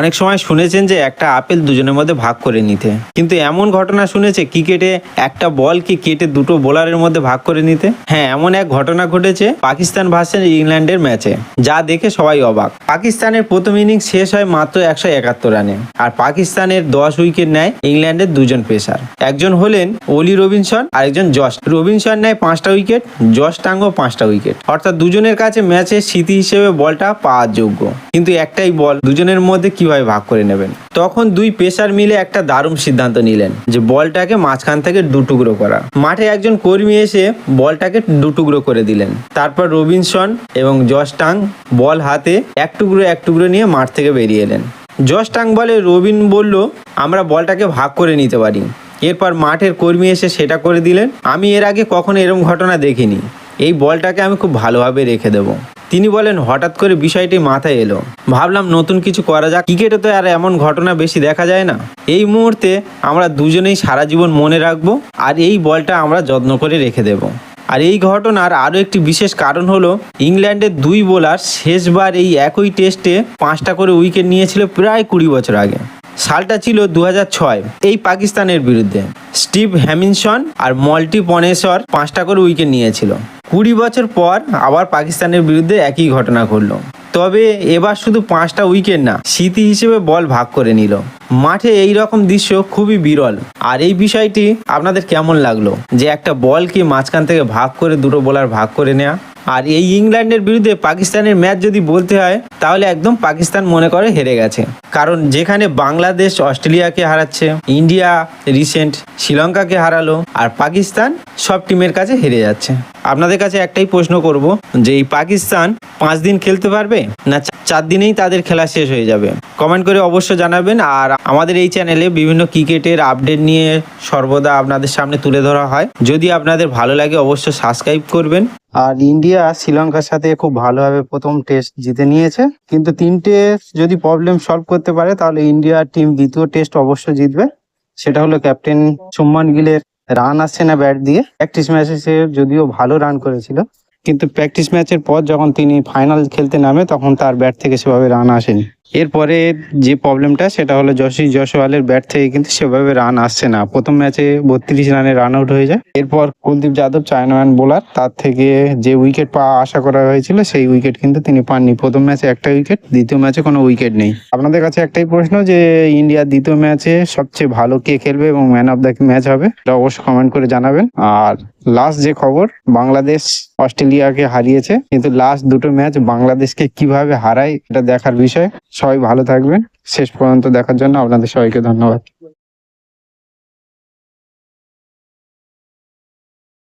অনেক সময় শুনেছেন যে একটা আপেল দুজনের মধ্যে ভাগ করে নিতে, কিন্তু এমন ঘটনা শুনেছে ক্রিকেটে একটা বলকে কেটে দুটো বোলারের মধ্যে ভাগ করে নিতে? হ্যাঁ, এমন এক ঘটনা ঘটেছে পাকিস্তান ভার্সেস ইংল্যান্ডের ম্যাচে, যা দেখে সবাই অবাক। পাকিস্তানের প্রথম ইনিংস শেষ হয় মাত্র 171 রানে, আর পাকিস্তানের 10 উইকেট নেয় ইংল্যান্ডের দুজন পেসার। একজন হলেন অলি রবিনসন আর একজন জশ। রবিনসন নেয় 5টা উইকেট, জশ টাঙ্গো 5টা উইকেট। অর্থাৎ দুজনের কাছে ম্যাচের স্মৃতি হিসেবে বলটা পাওয়ার যোগ্য, কিন্তু একটাই বল, দুজনের মধ্যে কিভাবে ভাগ করে নেবেন? তখন দুই পেসার মিলে একটা দারুণ সিদ্ধান্ত নিলেন যে বলটাকে মাঝখান থেকে দুটুকরো করা। মাঠে একজন কর্মী এসে বলটাকে দুটুকরো করে দিলেন। তারপর রবিনসন এবং জশ টাং বল হাতে এক টুকরো নিয়ে মাঠ থেকে বেরিয়ে এলেন। জশ টাং বলে, রবিন বলল আমরা বলটাকে ভাগ করে নিতে পারি। এরপর মাঠের কর্মী এসে সেটা করে দিলেন। আমি এর আগে কখনো এরকম ঘটনা দেখিনি, এই বলটাকে আমি খুব ভালোভাবে রেখে দেবো। তিনি বলেন, হঠাৎ করে বিষয়টি মাথায় এলো, ভাবলাম নতুন কিছু করা যাক। ক্রিকেটে তো আর এমন ঘটনা বেশি দেখা যায় না। এই মুহূর্তে আমরা দুজনেই সারা জীবন মনে রাখবো, আর এই বলটা আমরা যত্ন করে রেখে দেব। আর এই ঘটনার আরও একটি বিশেষ কারণ হলো, ইংল্যান্ডের দুই বোলার শেষবার এই একই টেস্টে 5টা করে উইকেট নিয়েছিল প্রায় 20 বছর আগে। সালটা ছিল 2006, এই পাকিস্তানের বিরুদ্ধে। স্টিভ হ্যামিনসন আর মল্টি পনেশ্বর 5টা করে উইকেট নিয়েছিল। 20 বছর পর আবার পাকিস্তানের বিরুদ্ধে একই ঘটনা ঘটলো, তবে এবার শুধু 5টা উইকেট না, স্মৃতি হিসেবে বল ভাগ করে নিল। মাঠে এই রকম দৃশ্য খুবই বিরল। আর এই বিষয়টি আপনাদের কেমন লাগলো, যে একটা বলকে মাঝখান থেকে ভাগ করে দুটো বোলার ভাগ করে নেওয়া? আর এই ইংল্যান্ডের বিরুদ্ধে পাকিস্তানের ম্যাচ যদি বলতে হয়, তাহলে একদম পাকিস্তান মনে করে হেরে গেছে। কারণ যেখানে বাংলাদেশ অস্ট্রেলিয়াকে হারাচ্ছে, ইন্ডিয়া রিসেন্ট শ্রীলঙ্কাকে হারালো, আর পাকিস্তান সব টিমের কাছে হেরে যাচ্ছে। আপনাদের কাছে একটাই প্রশ্ন করব, যে এই পাকিস্তান 5 দিন খেলতে পারবে, না 4 দিনেই তাদের খেলা শেষ হয়ে যাবে? কমেন্ট করে অবশ্য জানাবেন। আর আমাদের এই চ্যানেলে বিভিন্ন ক্রিকেটের আপডেট নিয়ে সর্বদা আপনাদের সামনে তুলে ধরা হয়। যদি আপনাদের ভালো লাগে অবশ্যই সাবস্ক্রাইব করবেন। আর ইন্ডিয়া শ্রীলঙ্কার সাথে খুব ভালোভাবে প্রথম টেস্ট জিতে নিয়েছে, কিন্তু 3টে যদি প্রবলেম সলভ করতে পারে, তাহলে ইন্ডিয়া টিম দ্বিতীয় টেস্ট অবশ্যই জিতবে। সেটা হলো ক্যাপ্টেন শুভমান গিলের রান আসছে না ব্যাট দিয়ে। প্র্যাকটিস ম্যাচে সে যদিও ভালো রান করেছিল, কিন্তু প্র্যাকটিস ম্যাচের পর যখন তিনি ফাইনাল খেলতে নামে, তখন তার ব্যাট থেকে সেভাবে রান আসেনি। এরপরে যে প্রবলেমটা, সেটা হলো যশী জয়সওয়ালের ব্যাট থেকে কিন্তু সেভাবে রান আসছে না। প্রথম ম্যাচে 32 রানে রান আউট হয়ে যায়। এরপর কুলদীপ যাদব চায়নাম্যান বোলার, তার থেকে যে উইকেট পাওয়া আশা করা হয়েছিল, সেই উইকেট কিন্তু তিনি পাননি। প্রথম ম্যাচে একটা উইকেট, দ্বিতীয় ম্যাচে কোনো উইকেট নেই। আপনাদের কাছে একটাই প্রশ্ন, যে ইন্ডিয়ার দ্বিতীয় ম্যাচে সবচেয়ে ভালো কে খেলবে এবং ম্যান অফ দ্য ম্যাচ হবে, এটা অবশ্যই কমেন্ট করে জানাবেন। আর লাস্ট যে খবর, বাংলাদেশ অস্ট্রেলিয়াকে হারিয়েছে, কিন্তু লাস্ট দুটো ম্যাচ বাংলাদেশকে কিভাবে হারায় এটা দেখার বিষয়। সবাই ভালো থাকবেন। শেষ পর্যন্ত দেখার জন্য আপনাদের সবাইকে ধন্যবাদ।